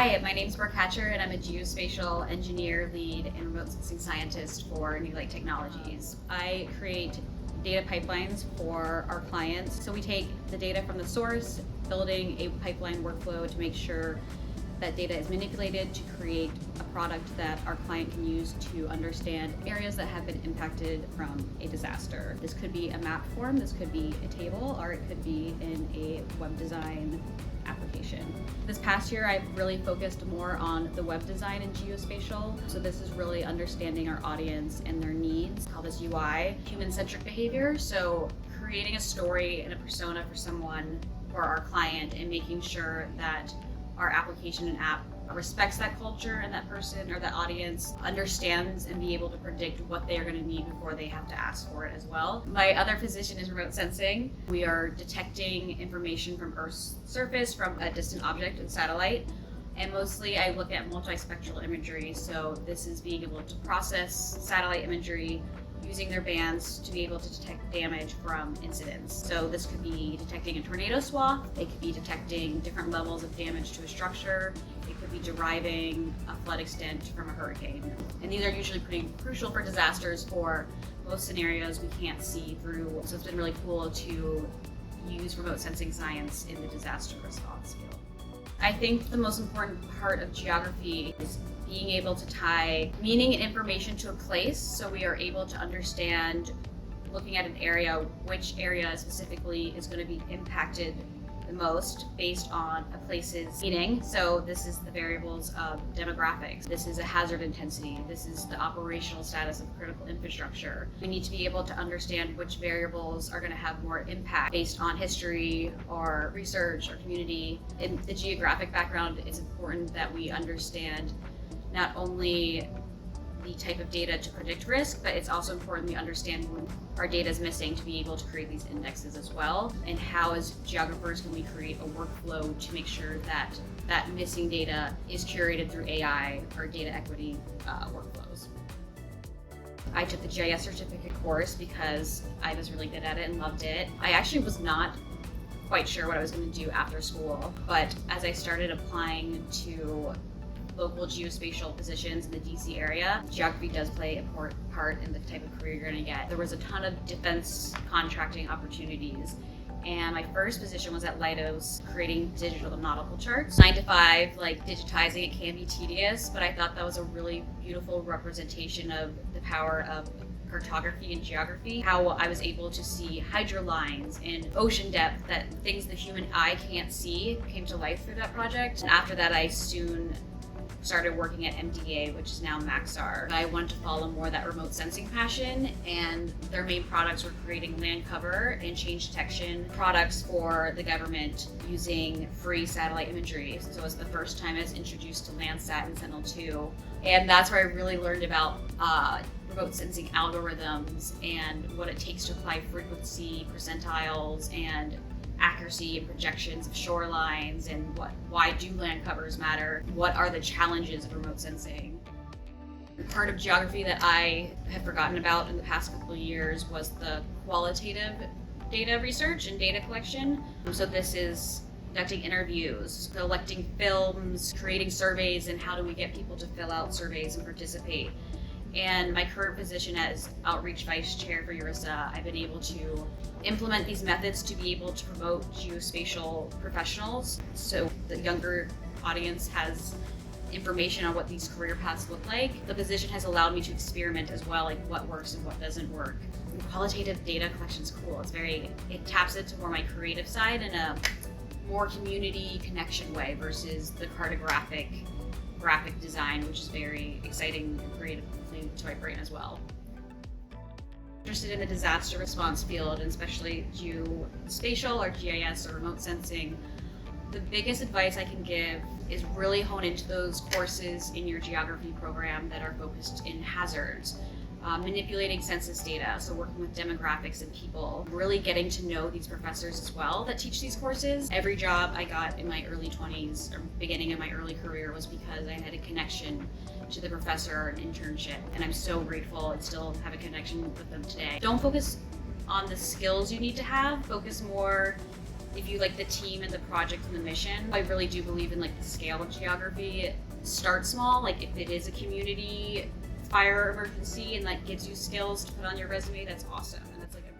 Hi, my name is Brooke Hatcher, and I'm a geospatial engineer, lead, and remote sensing scientist for New Light Technologies. I create data pipelines for our clients. So we take the data from the source, building a pipeline workflow to make sure that data is manipulated to create a product that our client can use to understand areas that have been impacted from a disaster. This could be a map form, this could be a table, or it could be in a web design application. This past year, I've really focused more on the web design and geospatial. So this is really understanding our audience and their needs. I call this UI, human-centric behavior. So creating a story and a persona for someone, for our client, and making sure that our application and app respects that culture and that person or that audience, understands and be able to predict what they are going to need before they have to ask for it as well. My other position is remote sensing. We are detecting information from Earth's surface from a distant object and satellite. And mostly I look at multispectral imagery. So this is being able to process satellite imagery using their bands to be able to detect damage from incidents. So this could be detecting a tornado swath, it could be detecting different levels of damage to a structure, it could be deriving a flood extent from a hurricane. And these are usually pretty crucial for disasters. For most scenarios we can't see through. So it's been really cool to use remote sensing science in the disaster response field. I think the most important part of geography is being able to tie meaning and information to a place, so we are able to understand, looking at an area, which area specifically is going to be impacted the most based on a place's meaning. So this is the variables of demographics. This is a hazard intensity. This is the operational status of critical infrastructure. We need to be able to understand which variables are going to have more impact based on history or research or community. In the geographic background, it's important that we understand not only the type of data to predict risk, but it's also important we understand when our data is missing to be able to create these indexes as well. And how, as geographers, can we create a workflow to make sure that that missing data is curated through AI or data equity workflows. I took the GIS certificate course because I was really good at it and loved it. I actually was not quite sure what I was going to do after school, but as I started applying to local geospatial positions in the DC area, geography does play an important part in the type of career you're going to get. There was a ton of defense contracting opportunities, and my first position was at Leidos, creating digital nautical charts. 9 to 5, like digitizing it can be tedious, but I thought that was a really beautiful representation of the power of cartography and geography, how I was able to see hydro lines and ocean depth, that things the human eye can't see, came to life through that project. And after that, I soon started working at MDA, which is now Maxar. I wanted to follow more that remote sensing passion, and their main products were creating land cover and change detection products for the government using free satellite imagery. So it was the first time I was introduced to Landsat and Sentinel-2, and that's where I really learned about remote sensing algorithms and what it takes to apply frequency percentiles and accuracy and projections of shorelines, and why do land covers matter? What are the challenges of remote sensing? Part of geography that I had forgotten about in the past couple of years was the qualitative data research and data collection. So this is conducting interviews, collecting films, creating surveys, and how do we get people to fill out surveys and participate. And my current position as Outreach Vice Chair for ERISA, I've been able to implement these methods to be able to promote geospatial professionals, so the younger audience has information on what these career paths look like. The position has allowed me to experiment as well, like what works and what doesn't work. And qualitative data collection is cool. It taps into more my creative side in a more community connection way versus the cartographic graphic design, which is very exciting and creative to my brain as well. Interested in the disaster response field, and especially geospatial or GIS or remote sensing, the biggest advice I can give is really hone into those courses in your geography program that are focused in hazards, manipulating census data, so working with demographics and people, really getting to know these professors as well that teach these courses. Every job I got in my early 20s or beginning of my early career was because I had a connection to the professor or an internship, and I'm so grateful and still have a connection with them today. Don't focus on the skills you need to have, focus more if you like the team and the project and the mission. I really do believe in like the scale of geography. Start small, like if it is a community fire emergency and that gives you skills to put on your resume, that's awesome. And that's like a